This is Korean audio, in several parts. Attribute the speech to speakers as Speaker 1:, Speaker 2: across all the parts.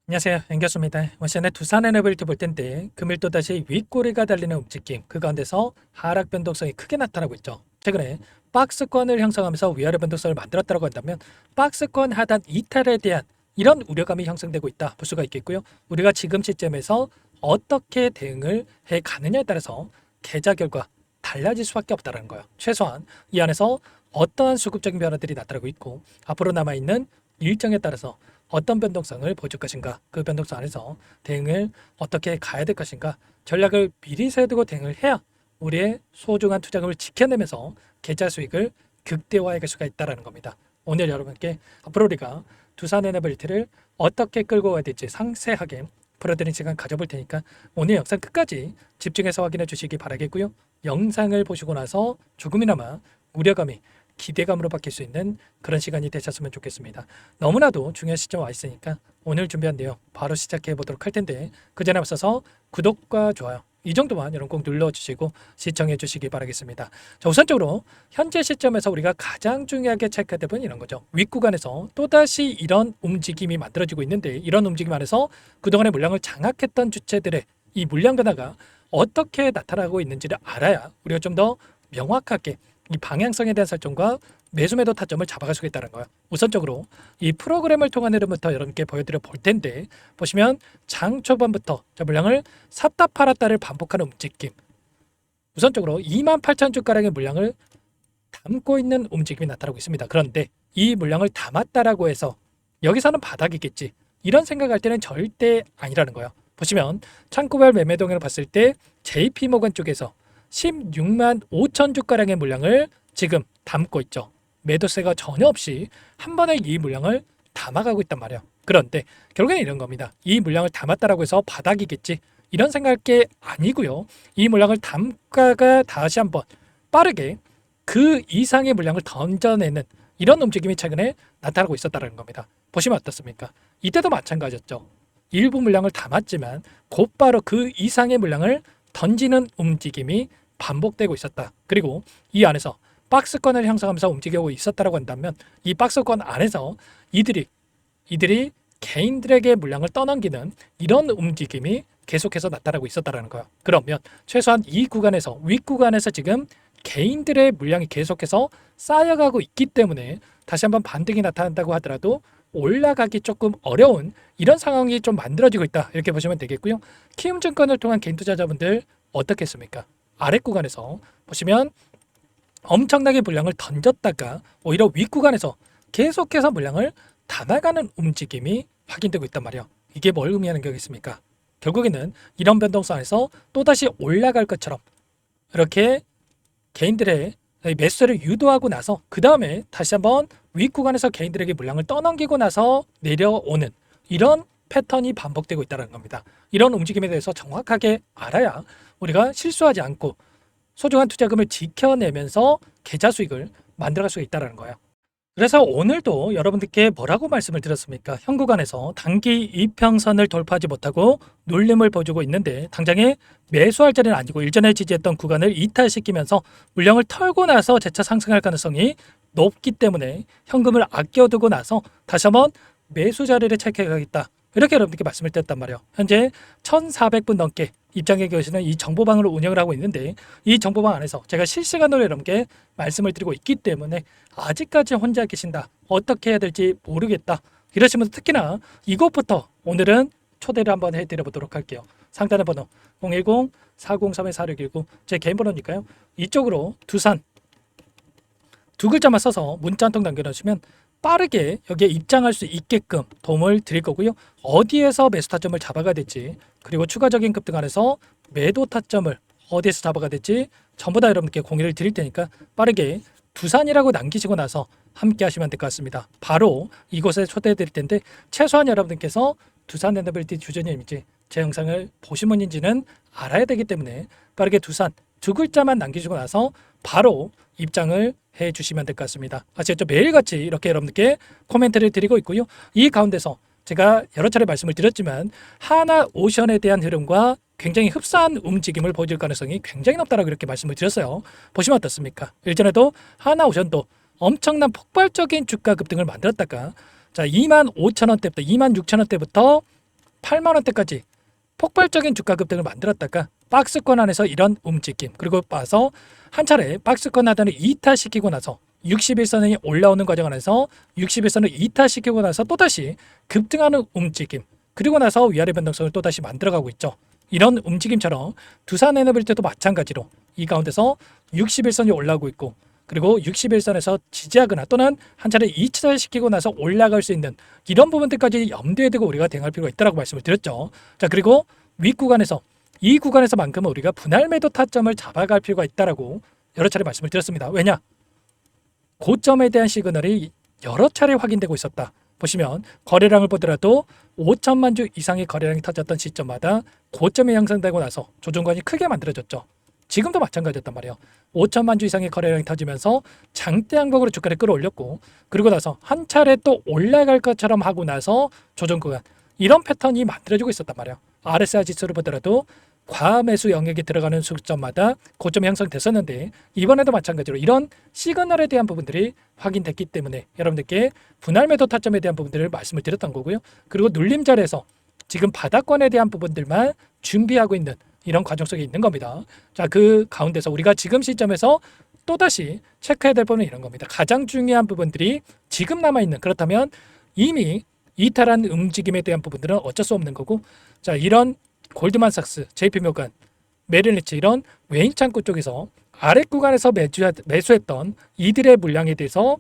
Speaker 1: 안녕하세요. 연결소입니다. 원시는 두산 에너빌리티 볼 텐데 금일 또다시 윗꼬리가 달리는 움직임, 그 가운데서 하락 변동성이 크게 나타나고 있죠. 최근에 박스권을 형성하면서 위아래 변동성을 만들었다고 한다면 박스권 하단 이탈에 대한 이런 우려감이 형성되고 있다 볼 수가 있겠고요. 우리가 지금 시점에서 어떻게 대응을 해 가느냐에 따라서 계좌 결과 달라질 수밖에 없다는 거예요. 최소한 이 안에서 어떠한 수급적인 변화들이 나타나고 있고 앞으로 남아있는 일정에 따라서 어떤 변동성을 보여줄 것인가, 그 변동성 안에서 대응을 어떻게 가야 될 것인가, 전략을 미리 세워두고 대응을 해야 우리의 소중한 투자금을 지켜내면서 계좌 수익을 극대화해 갈 수가 있다는 겁니다. 오늘 여러분께 앞으로 우리가 두산 에너빌리티를 어떻게 끌고 가야 될지 상세하게 풀어드리는 시간 가져볼 테니까 오늘 영상 끝까지 집중해서 확인해 주시기 바라겠고요. 영상을 보시고 나서 조금이나마 우려감이 기대감으로 바뀔 수 있는 그런 시간이 되셨으면 좋겠습니다. 너무나도 중요한 시점 와 있으니까 오늘 준비한 내용 바로 시작해 보도록 할 텐데 그 전에 앞서서 구독과 좋아요 이 정도만 여러분 꼭 눌러주시고 시청해 주시기 바라겠습니다. 자, 우선적으로 현재 시점에서 우리가 가장 중요하게 체크해야 될 부분은 이런 거죠. 윗구간에서 또다시 이런 움직임이 만들어지고 있는데 이런 움직임 안에서 그동안의 물량을 장악했던 주체들의 이 물량 변화가 어떻게 나타나고 있는지를 알아야 우리가 좀 더 명확하게 이 방향성에 대한 설정과 매수 매도 타점을 잡아갈 수 있다는 거예요. 우선적으로 이 프로그램을 통한 흐름부터 여러분께 보여드려 볼 텐데 보시면 장 초반부터 물량을 샀다 팔았다를 반복하는 움직임. 우선적으로 28,000주가량의 물량을 담고 있는 움직임이 나타나고 있습니다. 그런데 이 물량을 담았다라고 해서 여기서는 바닥이겠지 이런 생각할 때는 절대 아니라는 거예요. 보시면 창구별 매매 동향을 봤을 때 JP모건 쪽에서 16만 5천 주가량의 물량을 지금 담고 있죠. 매도세가 전혀 없이 한 번에 이 물량을 담아가고 있단 말이에요. 그런데 결국에는 이런 겁니다. 이 물량을 담았다라고 해서 바닥이겠지 이런 생각할 게 아니고요. 이 물량을 담가가 다시 한번 빠르게 그 이상의 물량을 던져내는 이런 움직임이 최근에 나타나고 있었다는 겁니다. 보시면 어떻습니까? 이때도 마찬가지였죠. 일부 물량을 담았지만 곧바로 그 이상의 물량을 던지는 움직임이 반복되고 있었다. 그리고 이 안에서 박스권을 형성하면서 움직이고 있었다고 한다면 이 박스권 안에서 이들이 개인들에게 물량을 떠넘기는 이런 움직임이 계속해서 나타나고 있었다는 거예요. 그러면 최소한 이 구간에서 윗구간에서 지금 개인들의 물량이 계속해서 쌓여가고 있기 때문에 다시 한번 반등이 나타난다고 하더라도 올라가기 조금 어려운 이런 상황이 좀 만들어지고 있다 이렇게 보시면 되겠고요. 키움증권을 통한 개인 투자자분들 어떻겠습니까? 아래 구간에서 보시면 엄청나게 물량을 던졌다가 오히려 윗구간에서 계속해서 물량을 담아가는 움직임이 확인되고 있단 말이에요. 이게 뭘 의미하는 거겠습니까? 결국에는 이런 변동성 안에서 또다시 올라갈 것처럼 이렇게 개인들의 매수를 유도하고 나서 그 다음에 다시 한번 윗구간에서 개인들에게 물량을 떠넘기고 나서 내려오는 이런 패턴이 반복되고 있다는 겁니다. 이런 움직임에 대해서 정확하게 알아야 우리가 실수하지 않고 소중한 투자금을 지켜내면서 계좌 수익을 만들어갈 수 있다는 거예요. 그래서 오늘도 여러분들께 뭐라고 말씀을 드렸습니까? 현 구간에서 단기 이평선을 돌파하지 못하고 눌림을 보여주고 있는데 당장에 매수할 자리는 아니고 일전에 지지했던 구간을 이탈시키면서 물량을 털고 나서 재차 상승할 가능성이 높기 때문에 현금을 아껴두고 나서 다시 한번 매수 자리를 체크해 가겠다. 이렇게 여러분들께 말씀을 드렸단 말이에요. 현재 1,400분 넘게 입장해 계시는 이 정보방으로 운영을 하고 있는데 이 정보방 안에서 제가 실시간으로 여러분께 말씀을 드리고 있기 때문에 아직까지 혼자 계신다. 어떻게 해야 될지 모르겠다. 이러시면 특히나 이것부터 오늘은 초대를 한번 해드려 보도록 할게요. 상단의 번호 010-403-4619 제 개인 번호니까요. 이쪽으로 두산 두 글자만 써서 문자 한 통 남겨놓으시면 빠르게 여기에 입장할 수 있게끔 도움을 드릴 거고요. 어디에서 매수 타점을 잡아가야 될지 그리고 추가적인 급등 안에서 매도 타점을 어디에서 잡아가야 될지 전부 다 여러분께 공유를 드릴 테니까 빠르게 두산이라고 남기시고 나서 함께 하시면 될 것 같습니다. 바로 이곳에 초대해 드릴 텐데 최소한 여러분들께서 두산 에너빌리티 주주님인지 제 영상을 보신 분인지는 알아야 되기 때문에 빠르게 두산 두 글자만 남기시고 나서 바로 입장을 해 주시면 될 것 같습니다. 아시겠죠? 매일같이 이렇게 여러분들께 코멘트를 드리고 있고요. 이 가운데서 제가 여러 차례 말씀을 드렸지만 하나오션에 대한 흐름과 굉장히 흡사한 움직임을 보여줄 가능성이 굉장히 높다라고 이렇게 말씀을 드렸어요. 보시면 어떻습니까? 일전에도 하나오션도 엄청난 폭발적인 주가 급등을 만들었다가 자 25,000원대부터 26,000원대부터 8만 원대까지 폭발적인 주가 급등을 만들었다가 박스권 안에서 이런 움직임, 그리고 봐서 한 차례 박스권 하단을 이탈시키고 나서 61선이 올라오는 과정 안에서 61선을 이탈시키고 나서 또다시 급등하는 움직임, 그리고 나서 위아래 변동성을 또다시 만들어가고 있죠. 이런 움직임처럼 두산에너빌트도 마찬가지로 이 가운데서 61선이 올라오고 있고, 그리고 61선에서 지지하거나 또는 한 차례 이탈시키고 나서 올라갈 수 있는 이런 부분들까지 염두에 두고 우리가 대응할 필요가 있다고 말씀을 드렸죠. 자, 그리고 윗구간에서 이 구간에서만큼은 우리가 분할 매도 타점을 잡아갈 필요가 있다라고 여러 차례 말씀을 드렸습니다. 왜냐? 고점에 대한 시그널이 여러 차례 확인되고 있었다. 보시면 거래량을 보더라도 5천만 주 이상의 거래량이 터졌던 시점마다 고점이 형성되고 나서 조정관이 크게 만들어졌죠. 지금도 마찬가지였단 말이에요. 5천만 주 이상의 거래량이 터지면서 장대 양봉으로 주가를 끌어올렸고, 그리고 나서 한 차례 또 올라갈 것처럼 하고 나서 조정 구간, 이런 패턴이 만들어지고 있었단 말이에요. RSI 지수를 보더라도 과매수 영역에 들어가는 수점마다 고점이 형성됐었는데, 이번에도 마찬가지로 이런 시그널에 대한 부분들이 확인됐기 때문에 여러분들께 분할 매도 타점에 대한 부분들을 말씀을 드렸던 거고요. 그리고 눌림자리에서 지금 바닥권에 대한 부분들만 준비하고 있는 이런 과정 속에 있는 겁니다. 자, 그 가운데서 우리가 지금 시점에서 또다시 체크해야 될 부분은 이런 겁니다. 가장 중요한 부분들이 지금 남아있는, 그렇다면 이미 이탈한 움직임에 대한 부분들은 어쩔 수 없는 거고, 자, 이런 골드만삭스, JP모건, 메릴린치 이런 외인 창구 쪽에서 아랫 구간에서 매수했던 이들의 물량에 대해서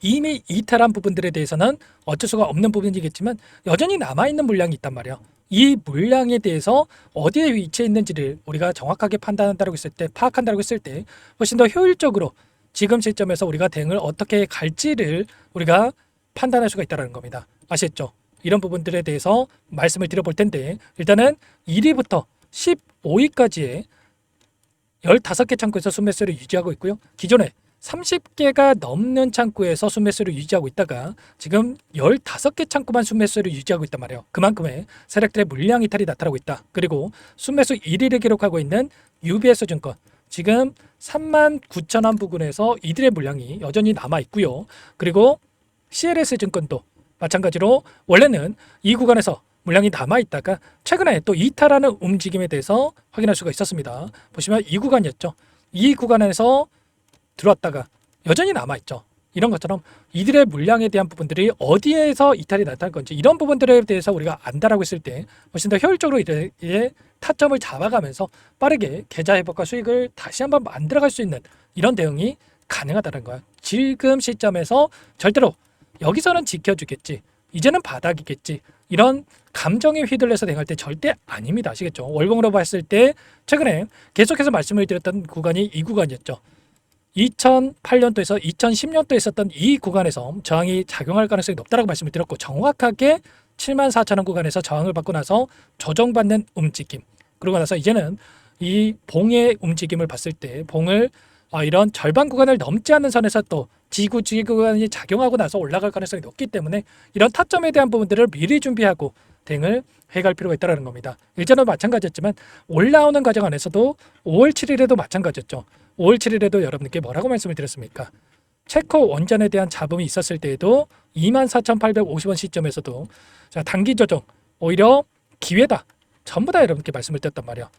Speaker 1: 이미 이탈한 부분들에 대해서는 어쩔 수가 없는 부분이겠지만 여전히 남아있는 물량이 있단 말이에요. 이 물량에 대해서 어디에 위치해 있는지를 우리가 정확하게 판단한다고 했을 때, 파악한다고 했을 때 훨씬 더 효율적으로 지금 시점에서 우리가 대응을 어떻게 갈지를 우리가 판단할 수가 있다는 겁니다. 아시겠죠? 이런 부분들에 대해서 말씀을 드려볼 텐데, 일단은 1위부터 15위까지의 15개 창구에서 순매수를 유지하고 있고요. 기존에 30개가 넘는 창구에서 순매수를 유지하고 있다가 지금 15개 창구만 순매수를 유지하고 있단 말이에요. 그만큼의 세력들의 물량 이탈이 나타나고 있다. 그리고 순매수 1위를 기록하고 있는 UBS 증권, 지금 39,000원 부근에서 이들의 물량이 여전히 남아 있고요. 그리고 CLS 증권도 마찬가지로 원래는 이 구간에서 물량이 남아있다가 최근에 또 이탈하는 움직임에 대해서 확인할 수가 있었습니다. 보시면 이 구간이었죠. 이 구간에서 들어왔다가 여전히 남아있죠. 이런 것처럼 이들의 물량에 대한 부분들이 어디에서 이탈이 나타날 건지, 이런 부분들에 대해서 우리가 안다라고 했을 때 훨씬 더 효율적으로 이에 타점을 잡아가면서 빠르게 계좌 회복과 수익을 다시 한번 만들어갈 수 있는 이런 대응이 가능하다는 거야. 지금 시점에서 절대로 여기서는 지켜주겠지, 이제는 바닥이겠지, 이런 감정에 휘둘려서 대응할 때 절대 아닙니다. 아시겠죠? 월봉으로 봤을 때 최근에 계속해서 말씀을 드렸던 구간이 이 구간이었죠. 2008년도에서 2010년도에 있었던 이 구간에서 저항이 작용할 가능성이 높다고 말씀을 드렸고, 정확하게 74,000원 구간에서 저항을 받고 나서 조정받는 움직임, 그러고 나서 이제는 이 봉의 움직임을 봤을 때 봉을 이런 절반 구간을 넘지 않는 선에서 또 지구 구간이 작용하고 나서 올라갈 가능성이 높기 때문에 이런 타점에 대한 부분들을 미리 준비하고 대응을 해갈 필요가 있다는 겁니다. 일전에도 마찬가지였지만 올라오는 과정 안에서도 5월 7일에도 마찬가지였죠. 5월 7일에도 여러분께 뭐라고 말씀을 드렸습니까? 체코 원전에 대한 잡음이 있었을 때에도 24,850원 시점에서도 자, 단기 조정 오히려 기회다, 전부 다 여러분께 말씀을 드렸단 말이에요.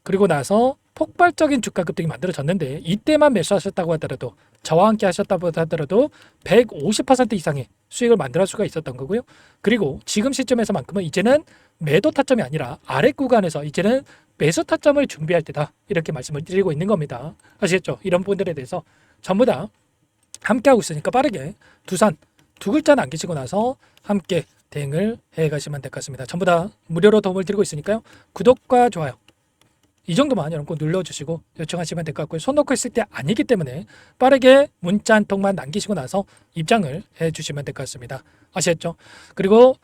Speaker 1: 그리고 나서 폭발적인 주가 급등이 만들어졌는데, 이때만 매수하셨다고 하더라도, 저와 함께 하셨다고 하더라도 150% 이상의 수익을 만들 수가 있었던 거고요. 그리고 지금 시점에서만큼은 이제는 매도 타점이 아니라 아래 구간에서 이제는 매수 타점을 준비할 때다, 이렇게 말씀을 드리고 있는 겁니다. 아시겠죠? 이런 부분들에 대해서 전부 다 함께 하고 있으니까 빠르게 두산 두 글자 남기시고 나서 함께 대응을 해 가시면 될 것 같습니다. 전부 다 무료로 도움을 드리고 있으니까요. 구독과 좋아요 이 정도만 여러분 꼭 눌러주시고 요청하시면 될 것 같고요. 손 놓고 있을 때 아니기 때문에 빠르게 문자 한 통만 남기시고 나서 입장을 해주시면 될 것 같습니다. 아시겠죠? 그리고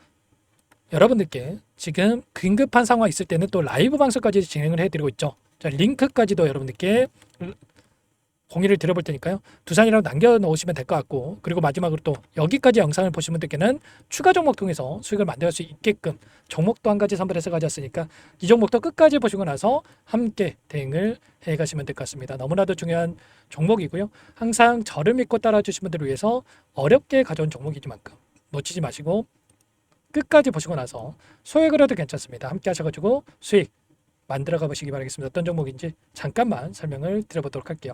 Speaker 1: 여러분들께 지금 긴급한 상황 있을 때는 또 라이브 방송까지 진행을 해드리고 있죠. 자, 링크까지도 여러분들께 공유를 드려볼 테니까요. 두산이라고 남겨놓으시면 될 것 같고, 그리고 마지막으로 또 여기까지 영상을 보신 분들께는 추가 종목 통해서 수익을 만들 수 있게끔 종목도 한 가지 선별해서 가져왔으니까 이 종목도 끝까지 보시고 나서 함께 대응을 해가시면 될 것 같습니다. 너무나도 중요한 종목이고요. 항상 저를 믿고 따라주신 분들을 위해서 어렵게 가져온 종목이지만큼 놓치지 마시고 끝까지 보시고 나서 소액을 해도 괜찮습니다. 함께 하셔가지고 수익 만들어가 보시기 바라겠습니다. 어떤 종목인지 잠깐만 설명을 드려보도록 할게요.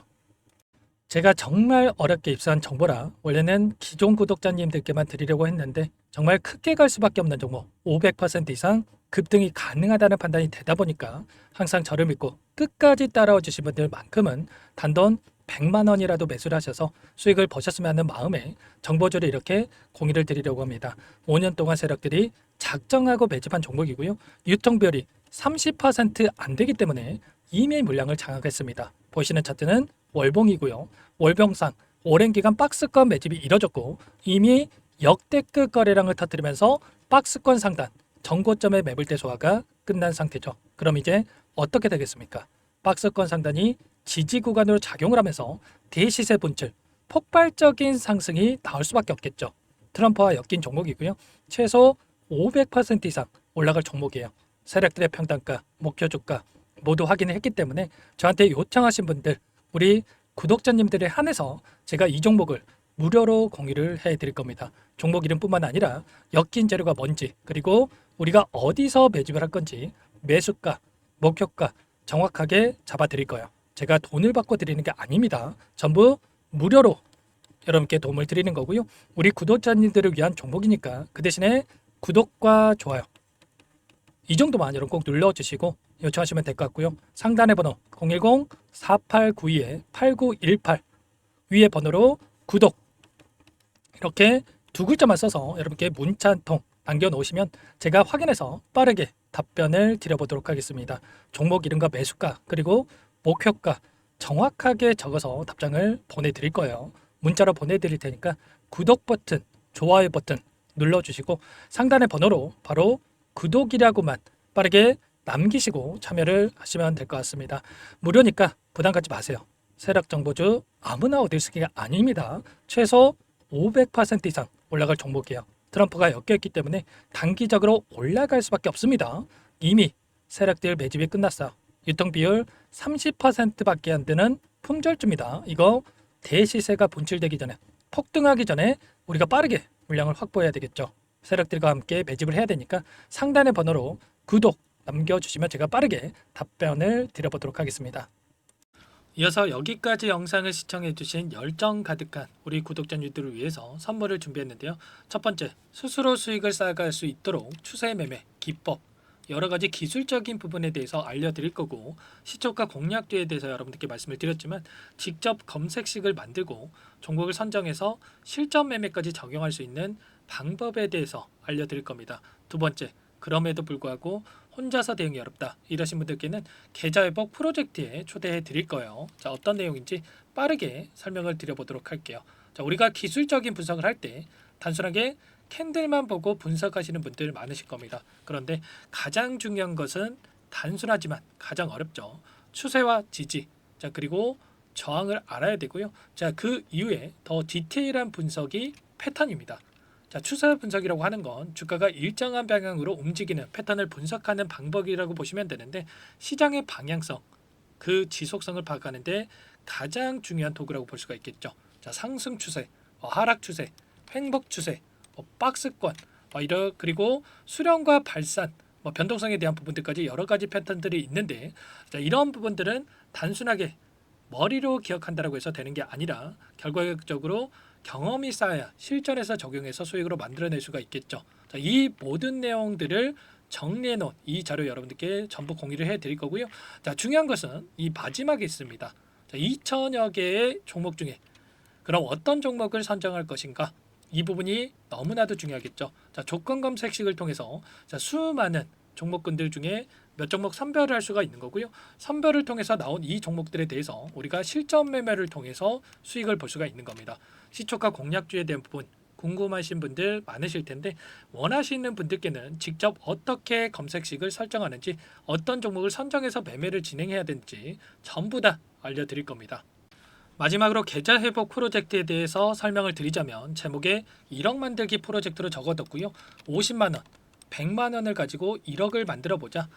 Speaker 1: 제가 정말 어렵게 입수한 정보라 원래는 기존 구독자님들께만 드리려고 했는데 정말 크게 갈 수밖에 없는 종목 500% 이상 급등이 가능하다는 판단이 되다 보니까 항상 저를 믿고 끝까지 따라와 주신 분들만큼은 단돈 100만 원이라도 매수를 하셔서 수익을 보셨으면 하는 마음에 정보주를 이렇게 공유를 드리려고 합니다. 5년 동안 세력들이 작정하고 매집한 종목이고요. 유통비율이 30%안 되기 때문에 이미 물량을 장악했습니다. 보시는 차트는 월봉이고요. 월봉상 오랜 기간 박스권 매집이 이뤄졌고 이미 역대급 거래량을 터뜨리면서 박스권 상단 전고점의 매물대 소화가 끝난 상태죠. 그럼 이제 어떻게 되겠습니까? 박스권 상단이 지지 구간으로 작용을 하면서 대시세 분출, 폭발적인 상승이 나올 수밖에 없겠죠. 트럼프와 엮인 종목이고요. 최소 500% 이상 올라갈 종목이에요. 세력들의 평단가, 목표 주가 모두 확인을 했기 때문에 저한테 요청하신 분들, 우리 구독자님들에 한해서 제가 이 종목을 무료로 공유를 해드릴 겁니다. 종목 이름뿐만 아니라 엮인 재료가 뭔지, 그리고 우리가 어디서 매집을 할 건지 매수가, 목표가 정확하게 잡아드릴 거예요. 제가 돈을 받고 드리는 게 아닙니다. 전부 무료로 여러분께 도움을 드리는 거고요. 우리 구독자님들을 위한 종목이니까 그 대신에 구독과 좋아요 이 정도만 여러분 꼭 눌러주시고 요청하시면 될 것 같고요. 상단의 번호 010-4892-8918 위에 번호로 구독 이렇게 두 글자만 써서 여러분께 문자 한 통 남겨놓으시면 제가 확인해서 빠르게 답변을 드려보도록 하겠습니다. 종목 이름과 매수가 그리고 목표가 정확하게 적어서 답장을 보내드릴 거예요. 문자로 보내드릴 테니까 구독 버튼, 좋아요 버튼 눌러주시고 상단의 번호로 바로 구독이라고만 빠르게 남기시고 참여를 하시면 될 것 같습니다. 무료니까 부담 갖지 마세요. 세력 정보주 아무나 얻을 수 있는 게 아닙니다. 최소 500% 이상 올라갈 종목이에요. 트럼프가 엮여있기 때문에 단기적으로 올라갈 수밖에 없습니다. 이미 세력들 매집이 끝났어요. 유통비율 30%밖에 안 되는 품절주입니다. 이거 대시세가 분출되기 전에 폭등하기 전에 우리가 빠르게 물량을 확보해야 되겠죠. 세력들과 함께 매집을 해야 되니까 상단의 번호로 구독 남겨주시면 제가 빠르게 답변을 드려보도록 하겠습니다. 이어서 여기까지 영상을 시청해주신 열정 가득한 우리 구독자님들을 위해서 선물을 준비했는데요. 첫 번째, 스스로 수익을 쌓아갈 수 있도록 추세 매매 기법 여러가지 기술적인 부분에 대해서 알려드릴 거고 시초가 공략주에 대해서 여러분들께 말씀을 드렸지만 직접 검색식을 만들고 종목을 선정해서 실전 매매까지 적용할 수 있는 방법에 대해서 알려드릴 겁니다. 두 번째, 그럼에도 불구하고 혼자서 대응이 어렵다 이러신 분들께는 계좌회복 프로젝트에 초대해 드릴 거예요. 자, 어떤 내용인지 빠르게 설명을 드려보도록 할게요. 자, 우리가 기술적인 분석을 할 때 단순하게 캔들만 보고 분석하시는 분들 많으실 겁니다. 그런데 가장 중요한 것은 단순하지만 가장 어렵죠. 추세와 지지, 자 그리고 저항을 알아야 되고요. 자, 그 이후에 더 디테일한 분석이 패턴입니다. 자, 추세 분석이라고 하는 건 주가가 일정한 방향으로 움직이는 패턴을 분석하는 방법이라고 보시면 되는데 시장의 방향성, 그 지속성을 파악하는데 가장 중요한 도구라고 볼 수가 있겠죠. 자, 상승 추세, 하락 추세, 횡복 추세, 박스권, 그리고 수렴과 발산, 변동성에 대한 부분들까지 여러 가지 패턴들이 있는데 자, 이런 부분들은 단순하게 머리로 기억한다고 해서 되는 게 아니라 결과적으로 경험이 쌓아야 실전에서 적용해서 수익으로 만들어낼 수가 있겠죠. 자, 이 모든 내용들을 정리해 놓은 이 자료 여러분들께 전부 공유를 해 드릴 거고요. 자, 중요한 것은 이 마지막에 있습니다. 자, 2천여 개의 종목 중에 그럼 어떤 종목을 선정할 것인가? 이 부분이 너무나도 중요하겠죠. 자, 조건 검색식을 통해서 자, 수많은 종목군들 중에 몇 종목 선별을 할 수가 있는 거고요. 선별을 통해서 나온 이 종목들에 대해서 우리가 실전 매매를 통해서 수익을 볼 수가 있는 겁니다. 시초가 공략주에 대한 부분 궁금하신 분들 많으실 텐데 원하시는 분들께는 직접 어떻게 검색식을 설정하는지 어떤 종목을 선정해서 매매를 진행해야 되는지 전부 다 알려드릴 겁니다. 마지막으로 계좌 회복 프로젝트에 대해서 설명을 드리자면 제목에 1억 만들기 프로젝트로 적어뒀고요. 50만 원, 100만 원을 가지고 1억을 만들어 보자.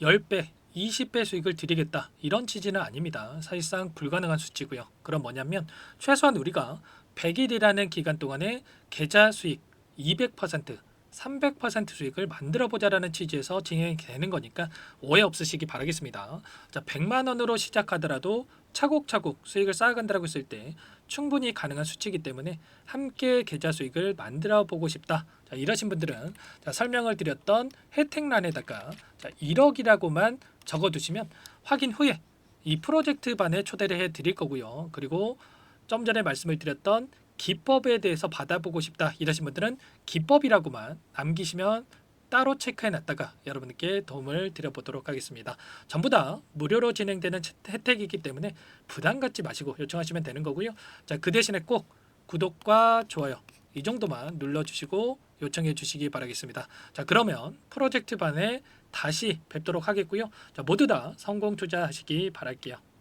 Speaker 1: 10배, 20배 수익을 드리겠다. 이런 취지는 아닙니다. 사실상 불가능한 수치고요. 그럼 뭐냐면 최소한 우리가 100일이라는 기간 동안에 계좌 수익 200%, 300% 수익을 만들어 보자라는 취지에서 진행이 되는 거니까 오해 없으시기 바라겠습니다. 자, 100만 원으로 시작하더라도 차곡차곡 수익을 쌓아간다고 했을 때 충분히 가능한 수치이기 때문에 함께 계좌 수익을 만들어 보고 싶다. 자, 이러신 분들은 자, 설명을 드렸던 혜택란에다가 자, 1억이라고만 적어두시면 확인 후에 이 프로젝트 반에 초대를 해 드릴 거고요. 그리고 좀 전에 말씀을 드렸던 기법에 대해서 받아보고 싶다 이러신 분들은 기법이라고만 남기시면 따로 체크해 놨다가 여러분께 도움을 드려보도록 하겠습니다. 전부 다 무료로 진행되는 혜택이기 때문에 부담 갖지 마시고 요청하시면 되는 거고요. 자, 그 대신에 꼭 구독과 좋아요 이 정도만 눌러주시고 요청해 주시기 바라겠습니다. 자, 그러면 프로젝트 반에 다시 뵙도록 하겠고요. 자, 모두 다 성공 투자하시기 바랄게요.